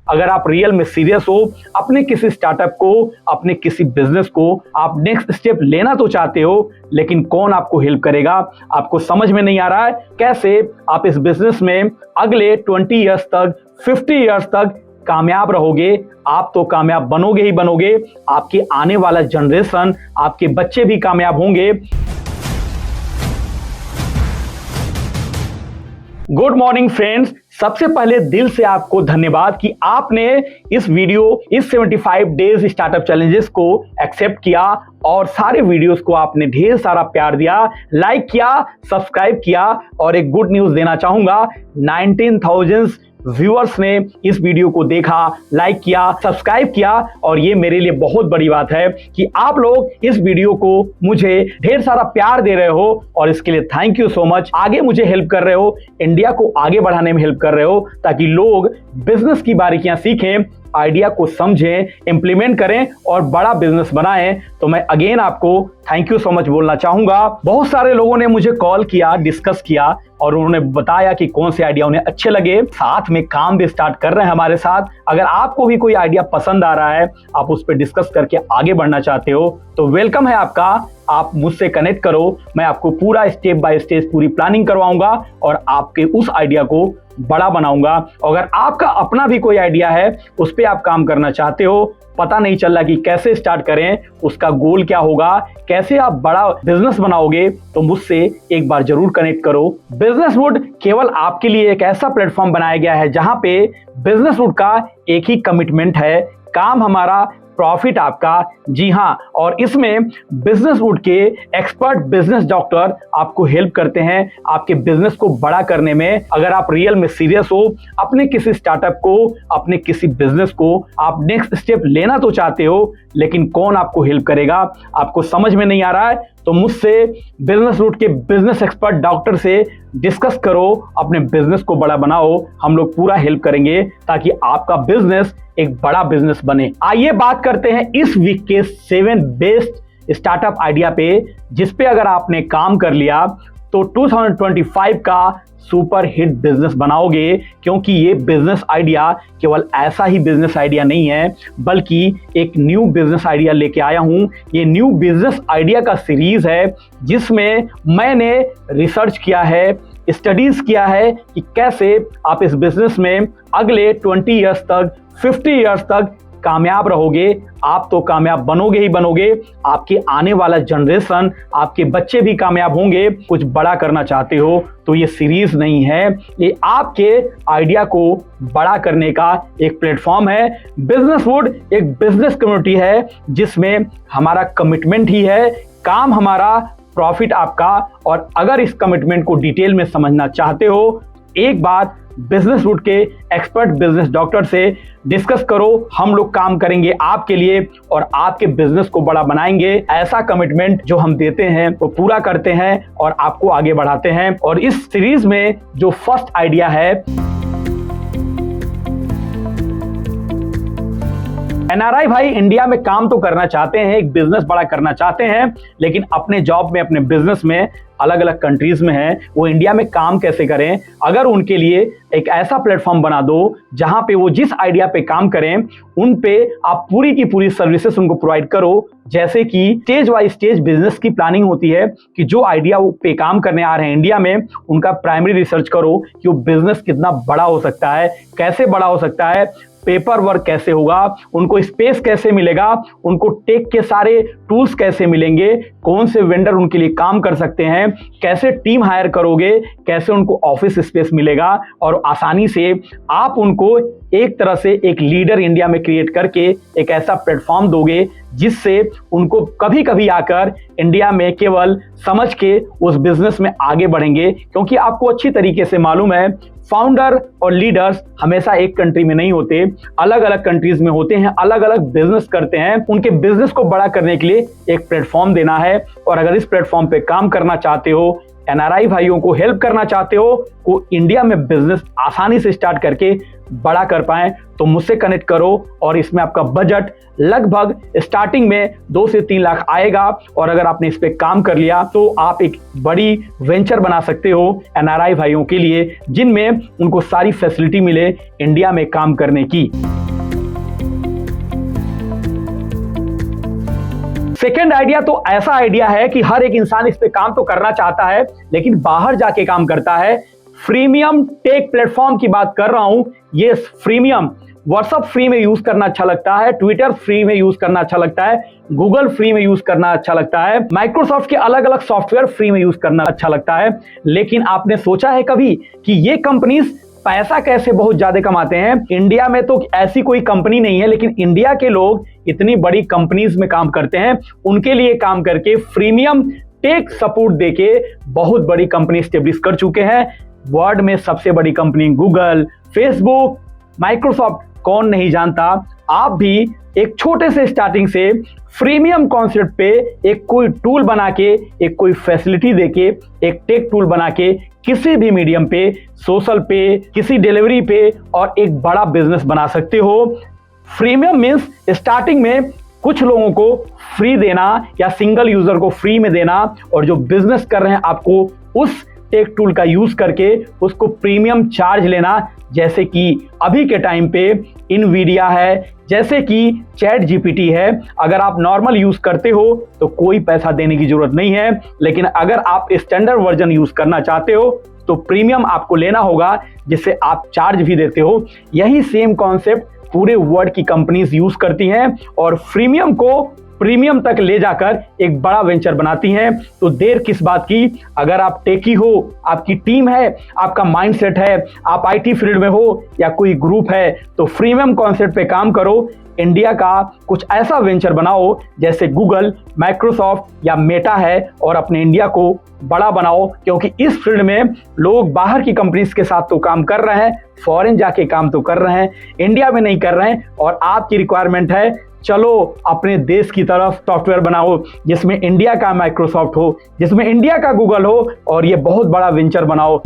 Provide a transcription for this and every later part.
अगर आप रियल में सीरियस हो, अपने किसी स्टार्टअप को, अपने किसी बिजनेस को आप नेक्स्ट स्टेप लेना तो चाहते हो, लेकिन कौन आपको हेल्प करेगा, आपको समझ में नहीं आ रहा है कैसे आप इस बिजनेस में अगले 20 ईयर्स तक, 50 ईयर्स तक कामयाब रहोगे। आप तो कामयाब बनोगे ही बनोगे, आपके आने वाला जनरेशन, आपके बच्चे भी कामयाब होंगे। गुड मॉर्निंग फ्रेंड्स, सबसे पहले दिल से आपको धन्यवाद कि आपने इस 75 डेज स्टार्टअप चैलेंजेस को एक्सेप्ट किया और सारे वीडियोस को आपने ढेर सारा प्यार दिया, लाइक किया, सब्सक्राइब किया। और एक गुड न्यूज देना चाहूंगा, 19,000 व्यूअर्स ने इस वीडियो को देखा, लाइक किया, सब्सक्राइब किया और ये मेरे लिए बहुत बड़ी बात है कि आप लोग इस वीडियो को मुझे ढेर सारा प्यार दे रहे हो और इसके लिए थैंक यू सो मच। आगे मुझे हेल्प कर रहे हो, इंडिया को आगे बढ़ाने में हेल्प कर रहे हो ताकि लोग बिजनेस की बारीकियां सीखें, आइडिया को समझें, इंप्लीमेंट करें और बड़ा बिजनेस बनाएं। तो मैं अगेन आपको थैंक यू सो मच बोलना चाहूंगा। बहुत सारे लोगों ने मुझे कॉल किया, डिस्कस किया और उन्होंने बताया कि कौन से आइडिया उन्हें अच्छे लगे, साथ में काम भी स्टार्ट कर रहे हैं हमारे साथ। अगर आपको भी कोई आइडिया पसंद आ रहा है, आप उस पर डिस्कस करके आगे बढ़ना चाहते हो तो वेलकम है आपका, आप मुझसे कनेक्ट करो। मैं आपको पूरा स्टेप बाय स्टेप पूरी प्लानिंग करवाऊंगा और आपके उस आइडिया को बड़ा बनाऊंगा। अगर आपका अपना भी कोई आइडिया है, उस पर आप काम करना चाहते हो, पता नहीं चल रहा कि कैसे स्टार्ट करें, उसका गोल क्या होगा, कैसे आप बड़ा बिजनेस बनाओगे, तो मुझसे एक बार जरूर कनेक्ट करो। बिजनेसवुड केवल आपके लिए एक ऐसा प्लेटफॉर्म बनाया गया है जहां पे बिजनेसवुड का एक ही कमिटमेंट है, काम हमारा, प्रॉफिट आपका। जी हाँ, और इसमें बिजनेसवुड के एक्सपर्ट बिजनेस डॉक्टर आपको हेल्प करते हैं आपके बिजनेस को बड़ा करने में। अगर आप रियल में सीरियस हो, अपने किसी स्टार्टअप को, अपने किसी बिजनेस को आप नेक्स्ट स्टेप लेना तो चाहते हो, लेकिन कौन आपको हेल्प करेगा, आपको समझ में नहीं आ रहा है, तो मुझसे बिजनेसवुड के बिजनेस एक्सपर्ट डॉक्टर से डिस्कस करो, अपने बिजनेस को बड़ा बनाओ। हम लोग पूरा हेल्प करेंगे ताकि आपका बिजनेस एक बड़ा बिजनेस बने। आइए बात करते हैं इस वीक के 7 बेस्ट स्टार्टअप आइडिया पे, जिस पे अगर आपने काम कर लिया तो 2025 का सुपर हिट बिजनेस बनाओगे। क्योंकि ये बिजनेस आइडिया केवल ऐसा ही बिजनेस आइडिया नहीं है, बल्कि एक न्यू बिजनेस आइडिया लेके आया हूं। ये न्यू बिजनेस आइडिया का सीरीज है जिसमें मैंने रिसर्च किया है, स्टडीज किया है कि कैसे आप इस बिजनेस में अगले 20 ईयर्स तक, 50 ईयर्स तक कामयाब रहोगे। आप तो कामयाब बनोगे ही बनोगे, आपके आने वाला जनरेशन, आपके बच्चे भी कामयाब होंगे। कुछ बड़ा करना चाहते हो तो ये सीरीज नहीं है, ये आपके आइडिया को बड़ा करने का एक प्लेटफॉर्म है। बिजनेसवुड एक बिजनेस कम्युनिटी है जिसमें हमारा कमिटमेंट ही है, काम हमारा, प्रॉफिट आपका। और अगर इस कमिटमेंट को डिटेल में समझना चाहते हो, एक बार बिजनेसवुड के एक्सपर्ट बिजनेस डॉक्टर से डिस्कस करो। हम लोग काम करेंगे आपके लिए और आपके बिजनेस को बड़ा बनाएंगे। ऐसा कमिटमेंट जो हम देते हैं वो पूरा करते हैं और आपको आगे बढ़ाते हैं। और इस सीरीज में जो फर्स्ट आइडिया है, एनआरआई भाई इंडिया में काम तो करना चाहते हैं, एक बिजनेस बड़ा करना चाहते हैं, लेकिन अपने जॉब में, अपने बिजनेस में अलग अलग कंट्रीज में हैं, वो इंडिया में काम कैसे करें। अगर उनके लिए एक ऐसा प्लेटफॉर्म बना दो जहां पे वो जिस आइडिया पे काम करें उन पे आप पूरी की पूरी सर्विसेज उनको प्रोवाइड करो। जैसे कि स्टेज बाय स्टेज बिजनेस की प्लानिंग होती है कि जो आइडिया वो पे काम करने आ रहे हैं इंडिया में, उनका प्राइमरी रिसर्च करो कि वो बिजनेस कितना बड़ा हो सकता है, कैसे बड़ा हो सकता है, पेपर वर्क कैसे होगा, उनको स्पेस कैसे मिलेगा, उनको टेक के सारे टूल्स कैसे मिलेंगे, कौन से वेंडर उनके लिए काम कर सकते हैं, कैसे टीम हायर करोगे, कैसे उनको ऑफिस स्पेस मिलेगा और आसानी से आप उनको एक तरह से एक लीडर इंडिया में क्रिएट करके एक ऐसा प्लेटफॉर्म दोगे जिससे उनको कभी कभी आकर इंडिया में केवल समझ के उस बिजनेस में आगे बढ़ेंगे। क्योंकि आपको अच्छी तरीके से मालूम है, फाउंडर और लीडर्स हमेशा एक कंट्री में नहीं होते, अलग अलग कंट्रीज में होते हैं, अलग अलग बिजनेस करते हैं। उनके बिजनेस को बड़ा करने के लिए एक प्लेटफॉर्म देना है। और अगर इस प्लेटफॉर्म पे काम करना चाहते हो, एनआरआई भाइयों को हेल्प करना चाहते हो को इंडिया में बिजनेस आसानी से स्टार्ट करके बड़ा कर पाएं, तो मुझसे कनेक्ट करो और इसमें आपका बजट लगभग स्टार्टिंग में 2 से 3 लाख आएगा। और अगर आपने इस पे काम कर लिया तो आप एक बड़ी वेंचर बना सकते हो एनआरआई भाइयों के लिए, जिनमें उनको सारी फैसिलिटी मिले इंडिया में काम करने की। सेकेंड आइडिया तो ऐसा आइडिया है कि हर एक इंसान इस पे काम तो करना चाहता है लेकिन बाहर जाके काम करता है। फ्रीमियम टेक प्लेटफॉर्म की बात कर रहा हूं। ये फ्रीमियम व्हाट्सएप फ्री में यूज करना अच्छा लगता है, ट्विटर फ्री में यूज करना अच्छा लगता है, गूगल फ्री में यूज करना अच्छा लगता है, माइक्रोसॉफ्ट के अलग अलग सॉफ्टवेयर फ्री में यूज करना अच्छा लगता है। लेकिन आपने सोचा है कभी कि ये कंपनीज पैसा कैसे बहुत ज्यादा कमाते हैं? इंडिया में तो ऐसी कोई कंपनी नहीं है, लेकिन इंडिया के लोग इतनी बड़ी कंपनीज में काम करते हैं, उनके लिए काम करके फ्रीमियम टेक सपोर्ट देके बहुत बड़ी कंपनी स्टेब्लिश कर चुके हैं। वर्ल्ड में सबसे बड़ी कंपनी गूगल, फेसबुक, माइक्रोसॉफ्ट, कौन नहीं जानता। आप भी एक छोटे से स्टार्टिंग से फ्रीमियम कॉन्सेप्ट पे एक कोई टूल बना के, एक कोई फैसिलिटी देके, एक टेक टूल बना के किसी भी मीडियम पे, सोशल पे, किसी डिलीवरी पे और एक बड़ा बिजनेस बना सकते हो। फ्रीमियम मीन्स स्टार्टिंग में कुछ लोगों को फ्री देना या सिंगल यूजर को फ्री में देना, और जो बिजनेस कर रहे हैं आपको उस टेक टूल का यूज करके उसको प्रीमियम चार्ज लेना। जैसे कि अभी के टाइम पे इनवीडिया है, जैसे कि चैट जीपीटी है। अगर आप नॉर्मल यूज करते हो तो कोई पैसा देने की जरूरत नहीं है, लेकिन अगर आप स्टैंडर्ड वर्जन यूज करना चाहते हो तो प्रीमियम आपको लेना होगा, जिससे आप चार्ज भी देते हो। यही सेम कॉन्सेप्ट पूरे वर्ल्ड की कंपनीज यूज करती हैं और फ्रीमियम को प्रीमियम तक ले जाकर एक बड़ा वेंचर बनाती हैं। तो देर किस बात की? अगर आप टेकी हो, आपकी टीम है, आपका माइंडसेट है, आप आईटी फील्ड में हो या कोई ग्रुप है, तो फ्रीमियम कॉन्सेप्ट पे काम करो। इंडिया का कुछ ऐसा वेंचर बनाओ जैसे गूगल, माइक्रोसॉफ्ट या मेटा है, और अपने इंडिया को बड़ा बनाओ, क्योंकि इस फील्ड में लोग बाहर की कंपनीज के साथ तो काम कर रहे हैं, फॉरेन जाके काम तो कर रहे हैं, इंडिया में नहीं कर रहे हैं। और आपकी रिक्वायरमेंट है चलो अपने देश की तरफ सॉफ्टवेयर बनाओ जिसमें इंडिया का माइक्रोसॉफ्ट हो, जिसमें इंडिया का गूगल हो, और ये बहुत बड़ा वेंचर बनाओ।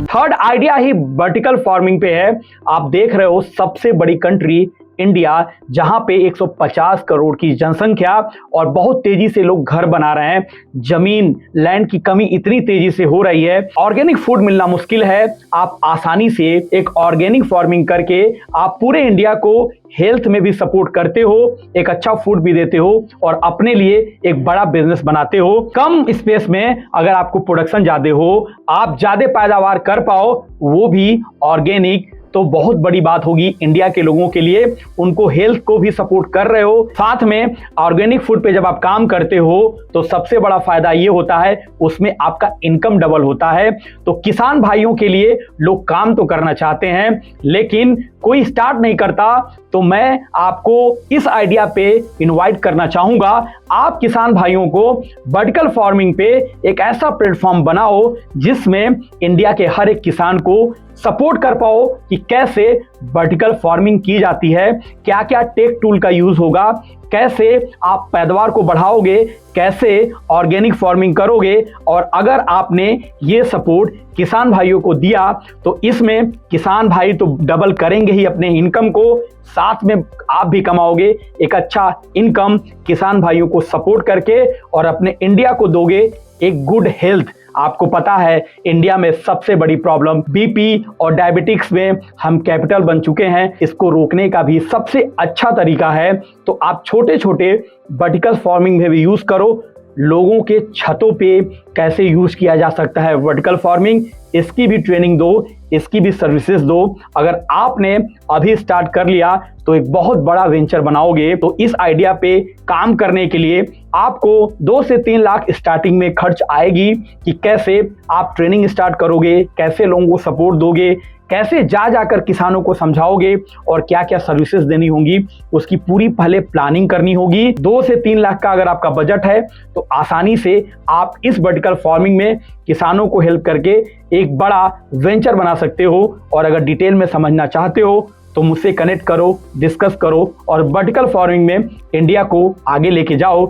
थर्ड आइडिया ही वर्टिकल फार्मिंग पे है। आप देख रहे हो सबसे बड़ी कंट्री इंडिया, जहां पे 150 करोड़ की जनसंख्या और बहुत तेजी से लोग घर बना रहे हैं। जमीन, लैंड की कमी इतनी तेजी से हो रही है, ऑर्गेनिक फूड मिलना मुश्किल है। आप आसानी से एक ऑर्गेनिक फार्मिंग करके आप पूरे इंडिया को हेल्थ में भी सपोर्ट करते हो, एक अच्छा फूड भी देते हो और अपने लिए एक बड़ा बिजनेस बनाते हो। कम स्पेस में अगर आपको प्रोडक्शन ज्यादा हो, आप ज्यादा पैदावार कर पाओ, वो भी ऑर्गेनिक, तो बहुत बड़ी बात होगी इंडिया के लोगों के लिए। उनको हेल्थ को भी सपोर्ट कर रहे हो, साथ में ऑर्गेनिक फूड पे जब आप काम करते हो तो सबसे बड़ा फायदा ये होता है उसमें आपका इनकम डबल होता है। तो किसान भाइयों के लिए लोग काम तो करना चाहते हैं लेकिन कोई स्टार्ट नहीं करता, तो मैं आपको इस आइडिया पे इनवाइट करना चाहूंगा। आप किसान भाइयों को वर्टिकल फार्मिंग पे एक ऐसा प्लेटफॉर्म बनाओ जिसमें इंडिया के हर एक किसान को सपोर्ट कर पाओ कि कैसे वर्टिकल फार्मिंग की जाती है, क्या क्या टेक टूल का यूज होगा, कैसे आप पैदावार को बढ़ाओगे, कैसे ऑर्गेनिक फार्मिंग करोगे। और अगर आपने ये सपोर्ट किसान भाइयों को दिया तो इसमें किसान भाई तो डबल करेंगे ही अपने इनकम को, साथ में आप भी कमाओगे एक अच्छा इनकम किसान भाइयों को सपोर्ट करके, और अपने इंडिया को दोगे एक गुड हेल्थ। आपको पता है इंडिया में सबसे बड़ी प्रॉब्लम बीपी और डायबिटिक्स में हम कैपिटल बन चुके हैं। इसको रोकने का भी सबसे अच्छा तरीका है तो आप छोटे छोटे वर्टिकल फार्मिंग में भी यूज करो। लोगों के छतों पे कैसे यूज किया जा सकता है वर्टिकल फार्मिंग, इसकी भी ट्रेनिंग दो, इसकी भी सर्विसेज दो। अगर आपने अभी स्टार्ट कर लिया तो एक बहुत बड़ा वेंचर बनाओगे। तो इस आइडिया पे काम करने के लिए आपको 2 से 3 लाख स्टार्टिंग में खर्च आएगी कि कैसे आप ट्रेनिंग स्टार्ट करोगे, कैसे लोगों को सपोर्ट दोगे, कैसे जाकर किसानों को समझाओगे और क्या क्या सर्विसेज देनी होंगी, उसकी पूरी पहले प्लानिंग करनी होगी। 2 से 3 लाख का अगर आपका बजट है तो आसानी से आप इस वर्टिकल फार्मिंग में किसानों को हेल्प करके एक बड़ा वेंचर बना सकते हो। और अगर डिटेल में समझना चाहते हो तो मुझसे कनेक्ट करो, डिस्कस करो और वर्टिकल फार्मिंग में इंडिया को आगे लेके जाओ।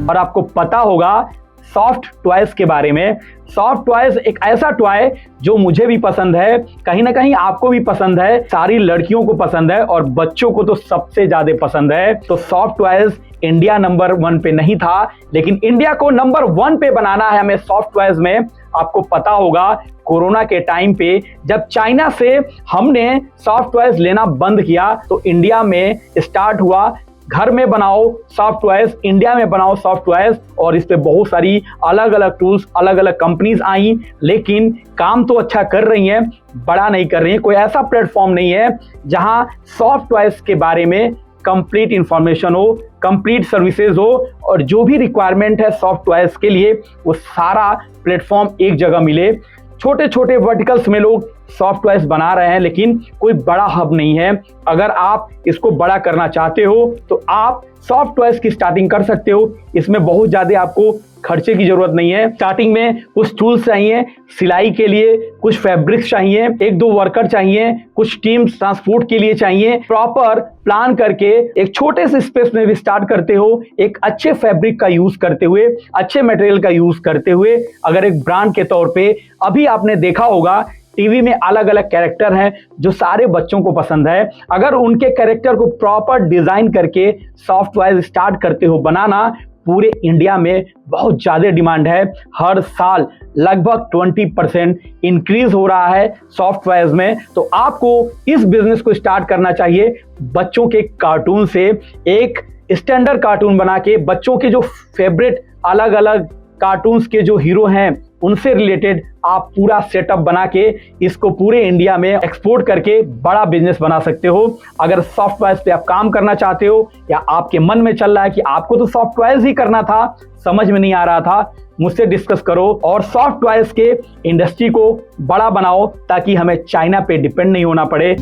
और आपको पता होगा सॉफ्ट टॉयज के बारे में। सॉफ्ट टॉयज एक ऐसा टॉय जो मुझे भी पसंद है, कहीं ना कहीं आपको भी पसंद है, सारी लड़कियों को पसंद है और बच्चों को तो सबसे ज्यादा पसंद है। तो सॉफ्ट टॉयज इंडिया नंबर 1 पे नहीं था, लेकिन इंडिया को नंबर 1 पे बनाना है हमें सॉफ्ट टॉयज में। आपको पता होगा कोरोना के टाइम पे जब चाइना से हमने सॉफ्ट टॉयज लेना बंद किया तो इंडिया में स्टार्ट हुआ घर में बनाओ सॉफ्ट टॉयज, इंडिया में बनाओ सॉफ्ट टॉयज। और इस पे बहुत सारी अलग अलग टूल्स, अलग अलग कंपनीज आई, लेकिन काम तो अच्छा कर रही हैं, बड़ा नहीं कर रही हैं। कोई ऐसा प्लेटफॉर्म नहीं है जहां सॉफ्ट टॉयज के बारे में कंप्लीट इंफॉर्मेशन हो, कंप्लीट सर्विसेज हो और जो भी रिक्वायरमेंट है सॉफ्ट टॉयज के लिए वो सारा प्लेटफॉर्म एक जगह मिले। छोटे छोटे वर्टिकल्स में लोग सॉफ्ट टॉयज बना रहे हैं, लेकिन कोई बड़ा हब नहीं है। अगर आप इसको बड़ा करना चाहते हो तो आप सॉफ्ट टॉयज की स्टार्टिंग कर सकते हो। इसमें बहुत ज़्यादा आपको खर्चे की जरूरत नहीं है। स्टार्टिंग में कुछ टूल्स चाहिए सिलाई के लिए, कुछ फैब्रिक्स चाहिए, 1-2 वर्कर चाहिए, कुछ टीम्स ट्रांसपोर्ट के लिए चाहिए। प्रॉपर प्लान करके एक छोटे से स्पेस में भी स्टार्ट करते हो, एक अच्छे फैब्रिक का यूज करते हुए, अच्छे मटेरियल का यूज करते हुए। अगर एक ब्रांड के तौर पे अभी आपने देखा होगा टीवी में अलग अलग कैरेक्टर हैं जो सारे बच्चों को पसंद है, अगर उनके कैरेक्टर को प्रॉपर डिजाइन करके सॉफ्ट टॉयज स्टार्ट करते हो बनाना, पूरे इंडिया में बहुत ज्यादा डिमांड है। हर साल लगभग 20% इंक्रीज हो रहा है सॉफ्ट टॉयज में। तो आपको इस बिजनेस को स्टार्ट करना चाहिए बच्चों के कार्टून से। एक स्टैंडर्ड कार्टून बना के बच्चों के जो फेवरेट अलग अलग कार्टून्स के जो हीरो हैं उनसे रिलेटेड आप पूरा सेटअप बना के इसको पूरे इंडिया में एक्सपोर्ट करके बड़ा बिजनेस बना सकते हो। अगर सॉफ्ट टॉयज पे आप काम करना चाहते हो या आपके मन में चल रहा है कि आपको तो सॉफ्ट टॉयज ही करना था, समझ में नहीं आ रहा था, मुझसे डिस्कस करो और सॉफ्ट टॉयज के इंडस्ट्री को बड़ा बनाओ ताकि हमें चाइना पे डिपेंड नहीं होना पड़े।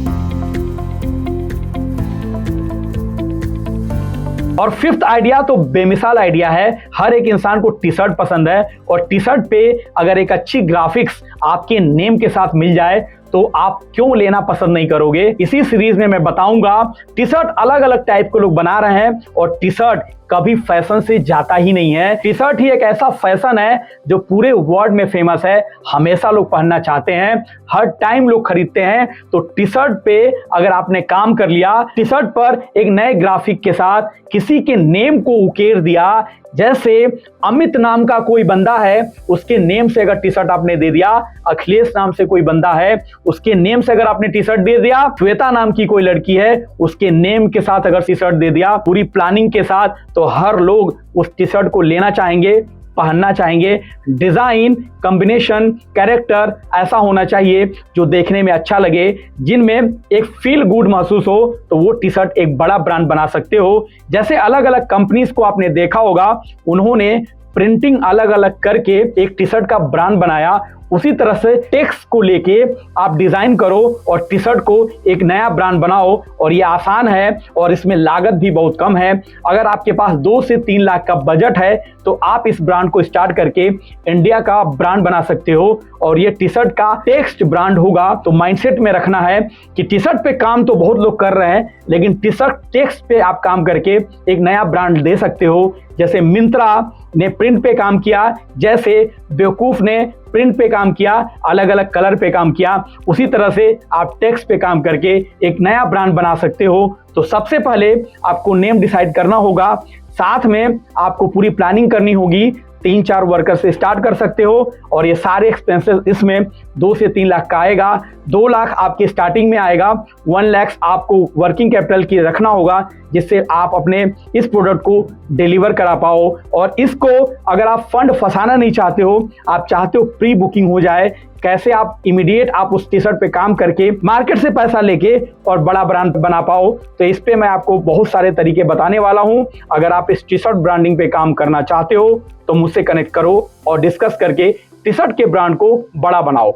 और 5th आइडिया तो बेमिसाल आइडिया है। हर एक इंसान को टी शर्ट पसंद है और टी शर्ट पे अगर एक अच्छी ग्राफिक्स आपके नेम के साथ मिल जाए तो आप क्यों लेना पसंद नहीं करोगे। इसी सीरीज में मैं बताऊंगा टी शर्ट अलग अलग टाइप के लोग बना रहे हैं और टी शर्ट कभी फैशन से जाता ही नहीं है। टी शर्ट ही एक ऐसा फैशन है जो पूरे वर्ल्ड में फेमस है, हमेशा लोग पहनना चाहते हैं, हर टाइम लोग खरीदते हैं। तो टी शर्ट पे अगर आपने काम कर लिया, टी शर्ट पर एक नए ग्राफिक के साथ किसी के नेम को उकेर दिया, जैसे अमित नाम का कोई बंदा है उसके नेम से अगर टी शर्ट आपने दे दिया, अखिलेश नाम से कोई बंदा है उसके नेम से अगर आपने टी शर्ट दे दिया, श्वेता नाम की कोई लड़की है उसके नेम के साथ अगर टी शर्ट दे दिया पूरी प्लानिंग के साथ, तो हर लोग उस टी शर्ट को लेना चाहेंगे, पहनना चाहेंगे। डिजाइन, कॉम्बिनेशन, कैरेक्टर ऐसा होना चाहिए जो देखने में अच्छा लगे, जिनमें एक फील गुड महसूस हो, तो वो टी शर्ट एक बड़ा ब्रांड बना सकते हो। जैसे अलग अलग कंपनीज को आपने देखा होगा, उन्होंने प्रिंटिंग अलग अलग करके एक टी शर्ट का ब्रांड बनाया, उसी तरह से टेक्स्ट को लेके आप डिजाइन करो और टी शर्ट को एक नया ब्रांड बनाओ। और ये आसान है और इसमें लागत भी बहुत कम है। अगर आपके पास 2 से 3 लाख का बजट है तो आप इस ब्रांड को स्टार्ट करके इंडिया का ब्रांड बना सकते हो। और ये टी शर्ट का टेक्स्ट ब्रांड होगा। तो माइंडसेट में रखना है कि टी शर्ट पे काम तो बहुत लोग कर रहे हैं, लेकिन टी शर्ट टेक्स्ट पे आप काम करके एक नया ब्रांड दे सकते हो। जैसे मिंत्रा ने प्रिंट पे काम किया, जैसे बेवकूफ ने प्रिंट पे काम किया, अलग अलग कलर पे काम किया, उसी तरह से आप टेक्स्ट पे काम करके एक नया ब्रांड बना सकते हो। तो सबसे पहले आपको नेम डिसाइड करना होगा, साथ में आपको पूरी प्लानिंग करनी होगी। 3-4 वर्कर से स्टार्ट कर सकते हो और ये सारे एक्सपेंसेस इसमें 2 से 3 लाख का आएगा। 2 लाख आपके स्टार्टिंग में आएगा, 1 लाख आपको वर्किंग कैपिटल की रखना होगा, जिससे आप अपने इस प्रोडक्ट को डिलीवर करा पाओ। और इसको अगर आप फंड फंसाना नहीं चाहते हो, आप चाहते हो प्री बुकिंग हो जाए, कैसे आप इमीडिएट आप उस टी शर्ट पे काम करके मार्केट से पैसा लेके और बड़ा ब्रांड बना पाओ, तो इस पे मैं आपको बहुत सारे तरीके बताने वाला हूं। अगर आप इस टी शर्ट ब्रांडिंग पे काम करना चाहते हो तो मुझसे कनेक्ट करो और डिस्कस करके टी शर्ट के ब्रांड को बड़ा बनाओ।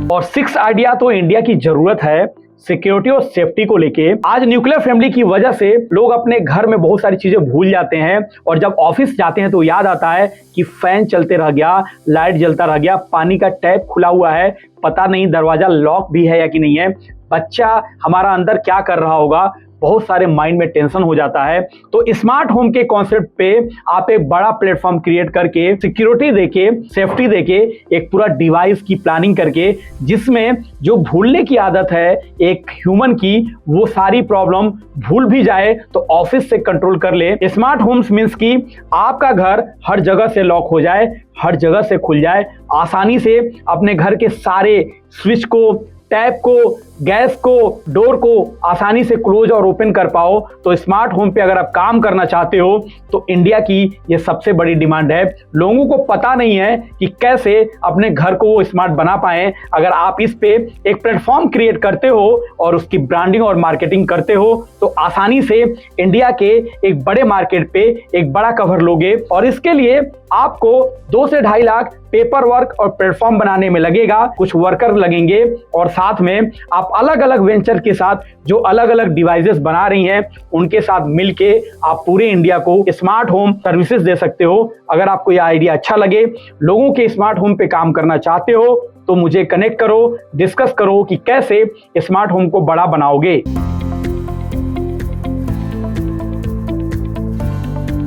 और 6 आइडिया तो इंडिया की जरूरत है सिक्योरिटी और सेफ्टी को लेके। आज न्यूक्लियर फैमिली की वजह से लोग अपने घर में बहुत सारी चीजें भूल जाते हैं और जब ऑफिस जाते हैं तो याद आता है कि फैन चलते रह गया, लाइट जलता रह गया, पानी का टैप खुला हुआ है, पता नहीं दरवाजा लॉक भी है या कि नहीं है, बच्चा हमारा अंदर क्या कर रहा होगा, बहुत सारे माइंड में टेंशन हो जाता है। तो स्मार्ट होम के कॉन्सेप्ट पे आप एक बड़ा प्लेटफॉर्म क्रिएट करके, सिक्योरिटी देके, सेफ्टी देके, एक पूरा डिवाइस की प्लानिंग करके, जिसमें जो भूलने की आदत है एक ह्यूमन की, वो सारी प्रॉब्लम भूल भी जाए तो ऑफिस से कंट्रोल कर ले। स्मार्ट होम्स मीन्स कि आपका घर हर जगह से लॉक हो जाए, हर जगह से खुल जाए, आसानी से अपने घर के सारे स्विच को, टैप को, गैस को, डोर को आसानी से क्लोज और ओपन कर पाओ। तो स्मार्ट होम पे अगर आप काम करना चाहते हो तो इंडिया की ये सबसे बड़ी डिमांड है। लोगों को पता नहीं है कि कैसे अपने घर को वो स्मार्ट बना पाए। अगर आप इस पे एक प्लेटफॉर्म क्रिएट करते हो और उसकी ब्रांडिंग और मार्केटिंग करते हो तो आसानी से इंडिया के एक बड़े मार्केट पे एक बड़ा कवर लोगे। और इसके लिए आपको 2 से 2.5 लाख पेपर वर्क और प्लेटफॉर्म बनाने में लगेगा, कुछ वर्कर लगेंगे, और साथ में आप अलग अलग वेंचर के साथ जो अलग अलग डिवाइसेस बना रही हैं उनके साथ मिलके आप पूरे इंडिया को स्मार्ट होम सर्विसेज दे सकते हो। अगर आपको यह आइडिया अच्छा लगे, लोगों के स्मार्ट होम पे काम करना चाहते हो, तो मुझे कनेक्ट करो, डिस्कस करो कि कैसे स्मार्ट होम को बड़ा बनाओगे।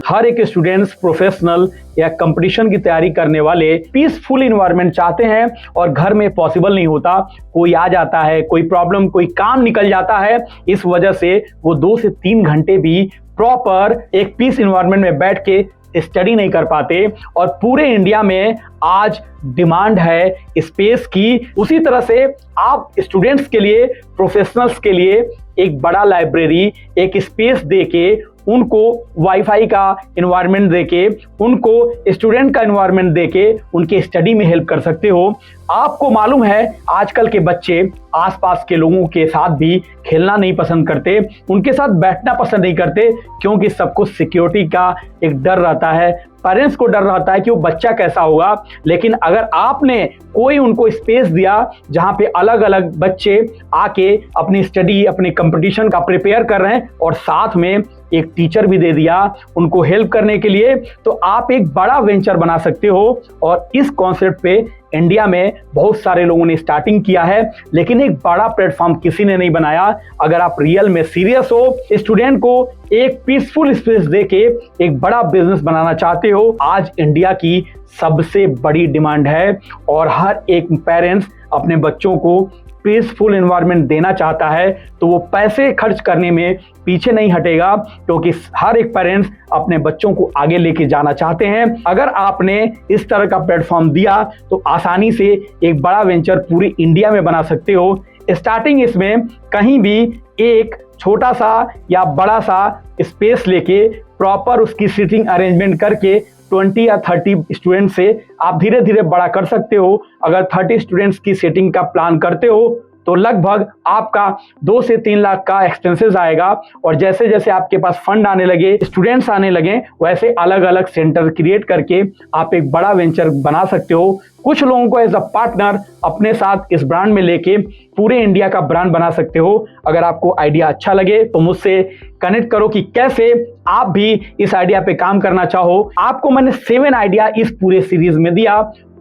हर एक स्टूडेंट्स, प्रोफेशनल या कंपटीशन की तैयारी करने वाले पीसफुल इन्वायरमेंट चाहते हैं और घर में पॉसिबल नहीं होता। कोई आ जाता है, कोई प्रॉब्लम, कोई काम निकल जाता है, इस वजह से वो 2 से 3 घंटे भी प्रॉपर एक पीस इन्वायरमेंट में बैठ के स्टडी नहीं कर पाते। और पूरे इंडिया में आज डिमांड है स्पेस की। उसी तरह से आप स्टूडेंट्स के लिए, प्रोफेशनल्स के लिए एक बड़ा लाइब्रेरी, एक स्पेस देके, उनको वाईफाई का इन्वायरमेंट देके, उनको स्टूडेंट का इन्वायरमेंट देके उनके स्टडी में हेल्प कर सकते हो। आपको मालूम है आजकल के बच्चे आसपास के लोगों के साथ भी खेलना नहीं पसंद करते, उनके साथ बैठना पसंद नहीं करते, क्योंकि सबको सिक्योरिटी का एक डर रहता है, पेरेंट्स को डर रहता है कि वो बच्चा कैसा होगा। लेकिन अगर आपने कोई उनको स्पेस दिया जहां पे अलग अलग बच्चे आके अपनी स्टडी, अपने कंपटीशन का प्रिपेयर कर रहे हैं, और साथ में एक टीचर भी दे दिया उनको हेल्प करने के लिए, तो आप एक बड़ा वेंचर बना सकते हो। और इस कॉन्सेप्ट पे इंडिया में बहुत सारे लोगों ने स्टार्टिंग किया है, लेकिन एक बड़ा प्लेटफॉर्म किसी ने नहीं बनाया। अगर आप रियल में सीरियस हो, स्टूडेंट को एक पीसफुल स्पेस देके एक बड़ा बिजनेस बनाना चाहते हो, आज इंडिया की सबसे बड़ी डिमांड है। और हर एक पेरेंट्स अपने बच्चों को पीसफुल एनवायरनमेंट देना चाहता है, तो वो पैसे खर्च करने में पीछे नहीं हटेगा, क्योंकि हर एक पेरेंट्स अपने बच्चों को आगे लेके जाना चाहते हैं। अगर आपने इस तरह का प्लेटफॉर्म दिया तो आसानी से एक बड़ा वेंचर पूरी इंडिया में बना सकते हो। स्टार्टिंग इसमें कहीं भी एक छोटा सा या बड़ा सा स्पेस लेके प्रॉपर उसकी सीटिंग अरेंजमेंट करके 20 या 30 स्टूडेंट से आप धीरे धीरे बड़ा कर सकते हो। अगर 30 स्टूडेंट्स की सेटिंग का प्लान करते हो तो लगभग आपका 2 से 3 लाख का एक्सपेंसेस आएगा। और जैसे जैसे आपके पास फंड आने लगे, स्टूडेंट्स आने लगे, वैसे अलग अलग सेंटर क्रिएट करके आप एक बड़ा वेंचर बना सकते हो। कुछ लोगों को एज अ पार्टनर अपने साथ इस ब्रांड में लेके पूरे इंडिया का ब्रांड बना सकते हो। अगर आपको आइडिया अच्छा लगे तो मुझसे कनेक्ट करो कि कैसे आप भी इस आइडिया पे काम करना चाहो। आपको मैंने 7 आइडिया इस पूरे सीरीज में दिया।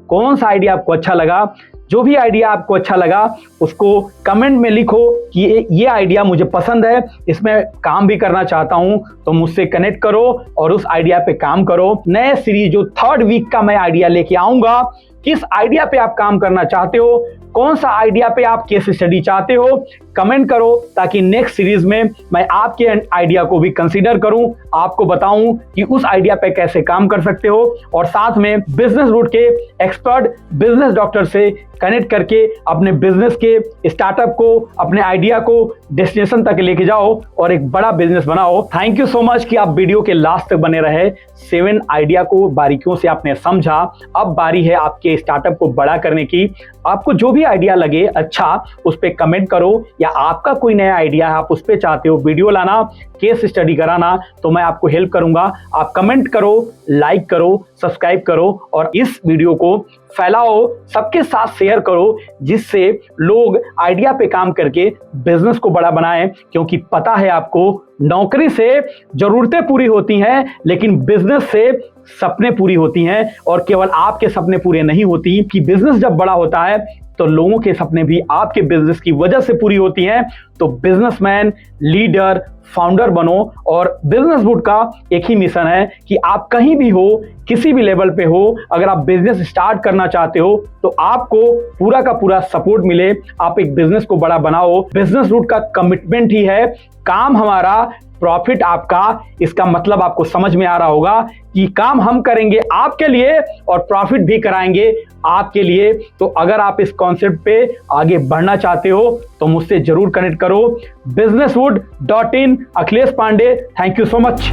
कौन सा आइडिया आपको अच्छा लगा? जो भी आइडिया आपको अच्छा लगा उसको कमेंट में लिखो कि ये आइडिया मुझे पसंद है, इसमें काम भी करना चाहता हूं, तो मुझसे कनेक्ट करो और उस आइडिया पे काम करो। नए सीरीज जो 3rd वीक का मैं आइडिया लेके आऊंगा, किस आइडिया पे आप काम करना चाहते हो, कौन सा आइडिया पे आप केस स्टडी चाहते हो, कमेंट करो ताकि नेक्स्ट सीरीज में मैं आपके आइडिया को भी कंसीडर करूं, आपको बताऊं कि उस आइडिया पे कैसे काम कर सकते हो। और साथ में बिजनेस रूट के एक्सपर्ट बिजनेस डॉक्टर से कनेक्ट करके अपने बिजनेस के स्टार्टअप को, अपने आइडिया को डेस्टिनेशन तक लेके जाओ और एक बड़ा बिजनेस बनाओ। थैंक यू सो मच कि आप वीडियो के लास्ट तक बने रहे। 7 आइडिया को बारीकियों से आपने समझा। अब बारी है आपके स्टार्टअप को बड़ा करने की। आपको जो भी आइडिया लगे अच्छा, उस पर कमेंट करो, या आपका कोई नया आइडिया है, आप उस पर चाहते हो वीडियो लाना, केस स्टडी कराना, तो मैं आपको हेल्प करूंगा। आप कमेंट करो, लाइक करो, सब्सक्राइब करो और इस वीडियो को फैलाओ, सबके साथ शेयर करो, जिससे लोग आइडिया पे काम करके बिजनेस को बड़ा बनाएं। क्योंकि पता है आपको, नौकरी से जरूरतें पूरी होती हैं, लेकिन बिजनेस से सपने पूरी होती हैं। और केवल आपके सपने पूरे नहीं होती, कि बिजनेस जब बड़ा होता है तो लोगों के सपने भी आपके बिजनेस की वजह से पूरी होती हैं। तो बिजनेसमैन, लीडर, फाउंडर बनो। और बिजनेस वुड का एक ही मिशन है कि आप कहीं भी हो, किसी भी लेवल पे हो, अगर आप बिजनेस स्टार्ट करना चाहते हो तो आपको पूरा का पूरा सपोर्ट मिले, आप एक बिजनेस को बड़ा बनाओ। बिजनेस वुड का कमिटमेंट ही है, काम हमारा, प्रॉफिट आपका। इसका मतलब आपको समझ में आ रहा होगा कि काम हम करेंगे आपके लिए और प्रॉफिट भी कराएंगे आपके लिए। तो अगर आप इस कॉन्सेप्ट पे आगे बढ़ना चाहते हो तो मुझसे जरूर कनेक्ट करो। businesswood.in। Akhilesh Pandey, thank you so much.